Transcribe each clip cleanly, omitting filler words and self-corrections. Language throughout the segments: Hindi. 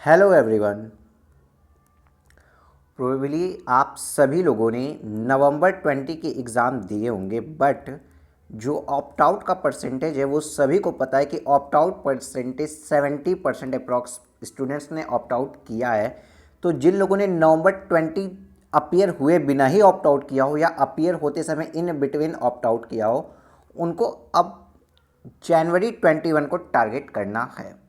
Hello everyone. प्रोबेबली आप सभी लोगों ने नवंबर 20 के एग्ज़ाम दिए होंगे, बट जो ऑप्ट आउट का परसेंटेज है वो सभी को पता है कि opt out percentage 70% approx students ने ऑप्ट आउट किया है। तो जिन लोगों ने नवंबर 20 अपीयर हुए बिना ही ऑप्ट आउट किया हो या अपीयर होते समय इन बिटवीन ऑप्ट आउट किया हो, उनको अब जनवरी 21 को टारगेट करना है।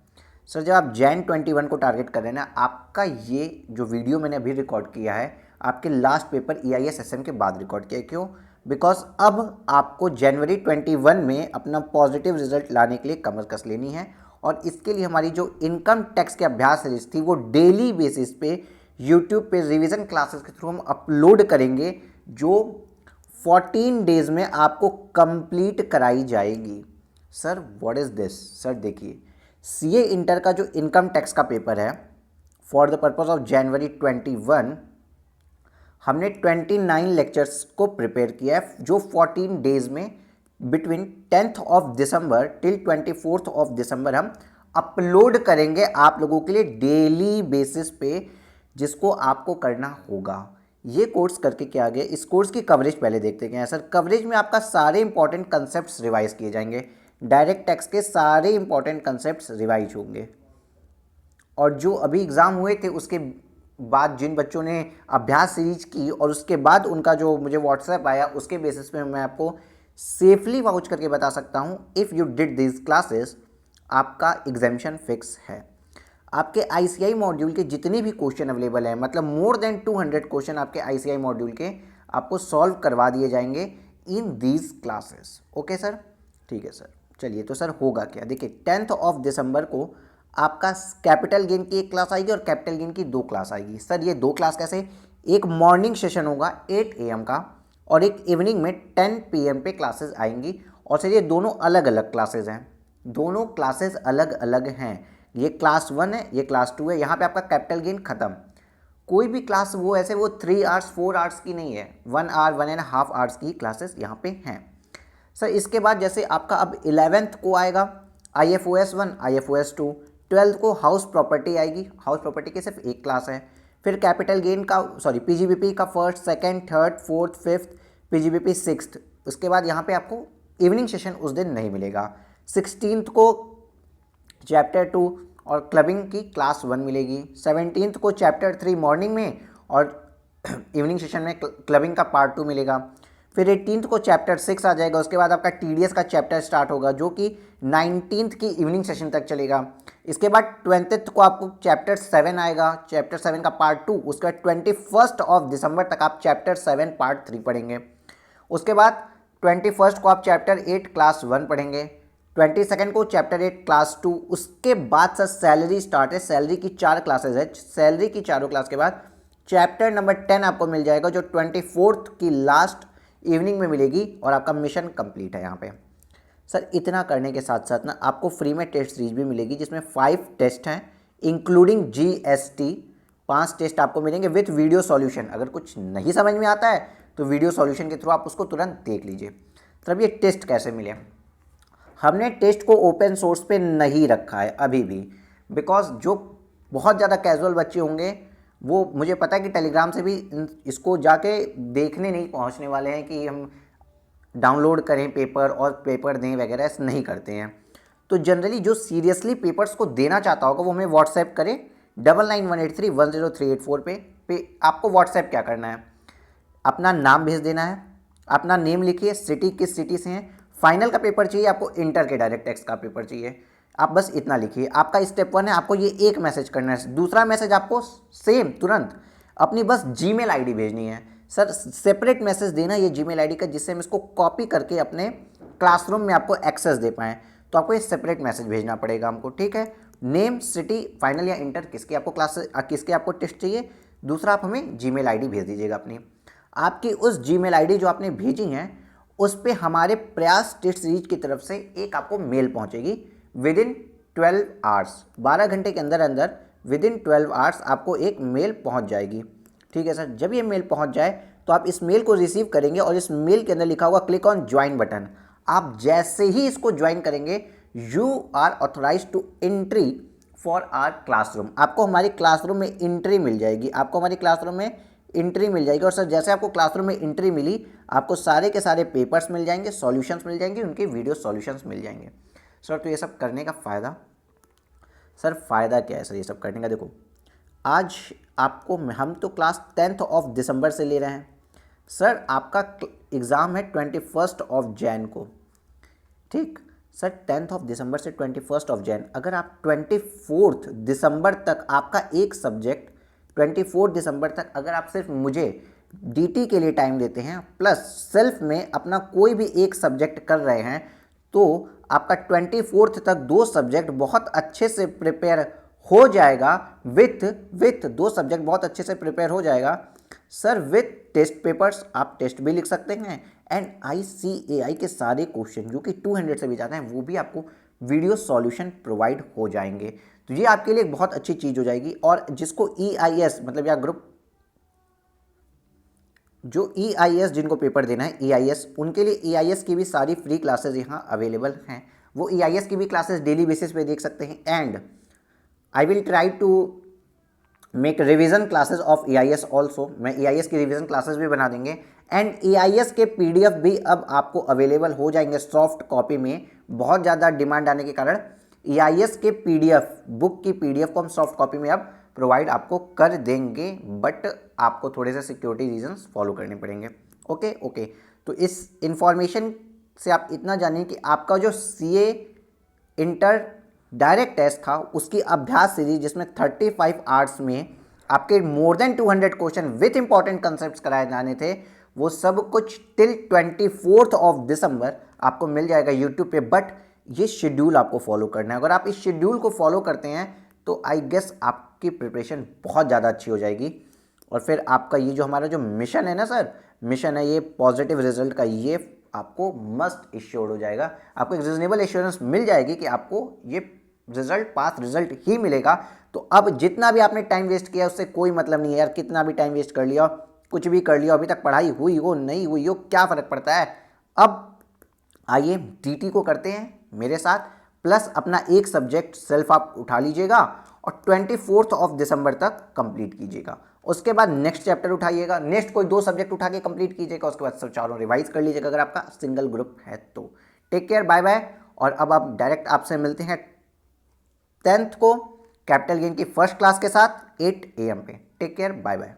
सर जब आप जैन 21 को टारगेट कर रहे हैं ना, आपका ये जो वीडियो मैंने अभी रिकॉर्ड किया है आपके लास्ट पेपर EIS SM के बाद रिकॉर्ड किया है। क्यों? बिकॉज अब आपको जनवरी 21 में अपना पॉजिटिव रिजल्ट लाने के लिए कमर कस लेनी है, और इसके लिए हमारी जो इनकम टैक्स के अभ्यास सीरीज थी वो डेली बेसिस पे यूट्यूब पे रिवीजन क्लासेस के थ्रू हम अपलोड करेंगे, जो 14 डेज में आपको कंप्लीट कराई जाएगी। Sir what is this? Sir देखिए, CA इंटर का जो इनकम टैक्स का पेपर है for the purpose of January 21, हमने 29 लेक्चर्स को प्रिपेयर किया है, जो 14 डेज में between 10th of December till 24th of December हम अपलोड करेंगे आप लोगों के लिए डेली बेसिस पे, जिसको आपको करना होगा। ये कोर्स करके क्या गया, इस कोर्स की कवरेज पहले देखते हैं। सर कवरेज में आपका सारे इंपॉर्टेंट कंसेप्ट्स रिवाइज किए जाएंगे, डायरेक्ट टैक्स के सारे इंपॉर्टेंट कंसेप्ट्स रिवाइज होंगे, और जो अभी एग्ज़ाम हुए थे उसके बाद जिन बच्चों ने अभ्यास सीरीज की और उसके बाद उनका जो मुझे व्हाट्सएप आया, उसके बेसिस पे मैं आपको सेफली वाउच करके बता सकता हूँ, if you did this classes आपका एग्जामिशन फिक्स है। आपके ICI मॉड्यूल के जितने भी क्वेश्चन अवेलेबल हैं, मतलब मोर देन 200 क्वेश्चन आपके ICI मॉड्यूल के आपको सॉल्व करवा दिए जाएंगे in these classes. Okay sir, ठीक है सर। चलिए, तो सर होगा क्या, देखिए 10th ऑफ दिसंबर को आपका कैपिटल गेन की एक क्लास आएगी और कैपिटल गेन की 2 क्लास आएगी। सर ये 2 क्लास कैसे? एक मॉर्निंग सेशन होगा 8 AM का, और एक इवनिंग में 10 PM पे क्लासेस आएंगी। और सर ये दोनों अलग अलग क्लासेस हैं, दोनों क्लासेस अलग अलग हैं। ये क्लास 1 है, ये क्लास 2 है। यहाँ पे आपका कैपिटल गेन खत्म। कोई भी क्लास वो ऐसे वो 3 आवर्स 4 आवर्स की नहीं है, 1 आवर 1.5 आवर्स की क्लासेस यहाँ पे हैं। सर इसके बाद जैसे आपका अब 11th को आएगा IFOS 1 IFOS 2, 12th को हाउस प्रॉपर्टी आएगी, हाउस प्रॉपर्टी की सिर्फ एक क्लास है। फिर कैपिटल गेन का PGBP का first, second, third, fourth, fifth, PGBP sixth. उसके बाद यहाँ पे आपको इवनिंग सेशन उस दिन नहीं मिलेगा। 16th को चैप्टर 2 और क्लबिंग की क्लास 1 मिलेगी। 17th को चैप्टर 3 मॉर्निंग में और इवनिंग सेशन में क्लबिंग का पार्ट 2 मिलेगा। फिर 18th को चैप्टर 6 आ जाएगा। उसके बाद आपका TDS का चैप्टर स्टार्ट होगा, जो कि 19th की इवनिंग सेशन तक चलेगा। इसके बाद 20th को आपको चैप्टर 7 आएगा, चैप्टर 7 का पार्ट 2। उसके बाद 21st ऑफ दिसंबर तक आप चैप्टर 7 पार्ट 3 पढ़ेंगे। उसके बाद 21st को आप चैप्टर 8 क्लास 1 पढ़ेंगे। 22nd को चैप्टर 8 क्लास 2। उसके बाद सर सैलरी स्टार्ट है, सैलरी की 4 क्लासेज है। सैलरी की चारों क्लास के बाद चैप्टर नंबर 10 आपको मिल जाएगा, जो 24th की लास्ट इवनिंग में मिलेगी, और आपका मिशन कंप्लीट है यहाँ पे। सर इतना करने के साथ साथ ना आपको फ्री में टेस्ट सीरीज भी मिलेगी, जिसमें 5 टेस्ट हैं इंक्लूडिंग GST। 5 टेस्ट आपको मिलेंगे विथ वीडियो सॉल्यूशन। अगर कुछ नहीं समझ में आता है तो वीडियो सॉल्यूशन के थ्रू आप उसको तुरंत देख लीजिए। तो अब ये टेस्ट कैसे मिले? हमने टेस्ट को ओपन सोर्स पे नहीं रखा है अभी भी, बिकॉज जो बहुत ज़्यादा कैजुअल बच्चे होंगे वो मुझे पता है कि टेलीग्राम से भी इसको जाके देखने नहीं पहुंचने वाले हैं कि हम डाउनलोड करें पेपर और पेपर दें वगैरह, ऐसा नहीं करते हैं। तो जनरली जो सीरियसली पेपर्स को देना चाहता होगा वो हमें व्हाट्सएप करे 9991831038 पे आपको व्हाट्सएप क्या करना है, अपना नाम भेज देना है, अपना नेम लिखिए, सिटी किस सिटी से हैं, फाइनल का पेपर चाहिए आपको, इंटर के डायरेक्ट टैक्स का पेपर चाहिए, आप बस इतना लिखिए। आपका स्टेप 1 है, आपको ये एक मैसेज करना है। दूसरा मैसेज आपको सेम तुरंत अपनी बस जीमेल आईडी भेजनी है। सर सेपरेट मैसेज देना ये जीमेल आईडी का, जिससे हम इसको कॉपी करके अपने क्लासरूम में आपको एक्सेस दे पाएँ। तो आपको ये सेपरेट मैसेज भेजना पड़ेगा हमको, ठीक है। नेम, सिटी, फाइनल या इंटर किसकी आपको किसके आपको टेस्ट चाहिए। दूसरा आप हमें जीमेल आईडी भेज दीजिएगा अपनी। आपकी उस जीमेल आईडी जो आपने भेजी हैं उस पर हमारे प्रयास टेस्ट सीरीज की तरफ से एक आपको मेल पहुंचेगी विद इन 12 आवर्स। 12 घंटे के अंदर अंदर विद इन 12 आवर्स आपको एक मेल पहुंच जाएगी, ठीक है सर। जब ये मेल पहुंच जाए तो आप इस मेल को रिसीव करेंगे, और इस मेल के अंदर लिखा होगा क्लिक ऑन ज्वाइन बटन। आप जैसे ही इसको ज्वाइन करेंगे, you are authorize to entry for our classroom, आपको हमारी क्लासरूम में एंट्री मिल जाएगी, आपको हमारी क्लासरूम में एंट्री मिल जाएगी। और सर जैसे आपको क्लासरूम में एंट्री मिली, आपको सारे के सारे पेपर्स मिल जाएंगे, सॉल्यूशंस मिल जाएंगे, उनके वीडियो सॉल्यूशंस मिल जाएंगे। सर तो ये सब करने का फ़ायदा, सर फ़ायदा क्या है सर ये सब करने का? देखो आज आपको, हम तो क्लास 10th ऑफ दिसंबर से ले रहे हैं सर, आपका एग्ज़ाम है 21 ऑफ जैन को, ठीक सर, 10th ऑफ दिसंबर से 21 ऑफ जैन, अगर आप 24 दिसंबर तक आपका एक सब्जेक्ट, 24 दिसंबर तक अगर आप सिर्फ मुझे डीटी के लिए टाइम देते हैं प्लस सेल्फ में अपना कोई भी एक सब्जेक्ट कर रहे हैं, तो आपका 24 तक दो सब्जेक्ट बहुत अच्छे से प्रिपेयर हो जाएगा, विथ दो सब्जेक्ट बहुत अच्छे से प्रिपेयर हो जाएगा सर, विथ टेस्ट पेपर्स, आप टेस्ट भी लिख सकते हैं, एंड ICAI के सारे क्वेश्चन जो कि 200 से भी ज़्यादा हैं वो भी आपको वीडियो सॉल्यूशन प्रोवाइड हो जाएंगे। तो ये आपके लिए एक बहुत अच्छी चीज़ हो जाएगी। और जिसको EIS मतलब या ग्रुप, जो EIS जिनको पेपर देना है EIS, उनके लिए EIS की भी सारी फ्री क्लासेस यहाँ अवेलेबल हैं, वो EIS की भी क्लासेस डेली बेसिस पे देख सकते हैं। And I will try to make revision classes of EIS also, मैं EIS की रिवीजन क्लासेस भी बना देंगे। एंड EIS के PDF भी अब आपको अवेलेबल हो जाएंगे सॉफ्ट कॉपी में, बहुत ज़्यादा डिमांड आने के कारण EIS के PDF बुक की PDF को हम सॉफ्ट कॉपी में अब प्रोवाइड आपको कर देंगे, बट आपको थोड़े से सिक्योरिटी रीजंस फॉलो करने पड़ेंगे। ओके, तो इस इंफॉर्मेशन से आप इतना जानिए कि आपका जो CA इंटर डायरेक्ट टेस्ट था उसकी अभ्यास सीरीज, जिसमें 35 आवर्स में आपके more than 200 question with important concept कराए जाने थे, वो सब कुछ टिल 24 ऑफ दिसंबर आपको मिल जाएगा यूट्यूब पे। बट ये शेड्यूल आपको फॉलो करना है, अगर आप इस शेड्यूल को फॉलो करते हैं तो आई गेस आपकी प्रिपरेशन बहुत ज़्यादा अच्छी हो जाएगी। और फिर आपका ये जो हमारा जो मिशन है ना सर, मिशन है ये पॉजिटिव रिजल्ट का, ये आपको मस्ट एश्योर्ड हो जाएगा, आपको एक रीजनेबल एश्योरेंस मिल जाएगी कि आपको ये रिजल्ट, पास रिजल्ट ही मिलेगा। तो अब जितना भी आपने टाइम वेस्ट किया उससे कोई मतलब नहीं है यार, कितना भी टाइम वेस्ट कर लिया, कुछ भी कर लिया, अभी तक पढ़ाई हुई हो नहीं हुई हो क्या फ़र्क पड़ता है। अब आइए DT को करते हैं मेरे साथ, प्लस अपना एक सब्जेक्ट सेल्फ आप उठा लीजिएगा और 24 ऑफ दिसंबर तक कंप्लीट कीजिएगा। उसके बाद नेक्स्ट चैप्टर उठाइएगा, नेक्स्ट कोई दो सब्जेक्ट उठा के कंप्लीट कीजिएगा, उसके बाद सब चारों रिवाइज कर लीजिएगा अगर आपका सिंगल ग्रुप है तो। Take care, bye bye. और अब आप डायरेक्ट आपसे मिलते हैं 10th को कैपिटल गेन की फर्स्ट क्लास के साथ 8 AM पे। Take care, bye bye.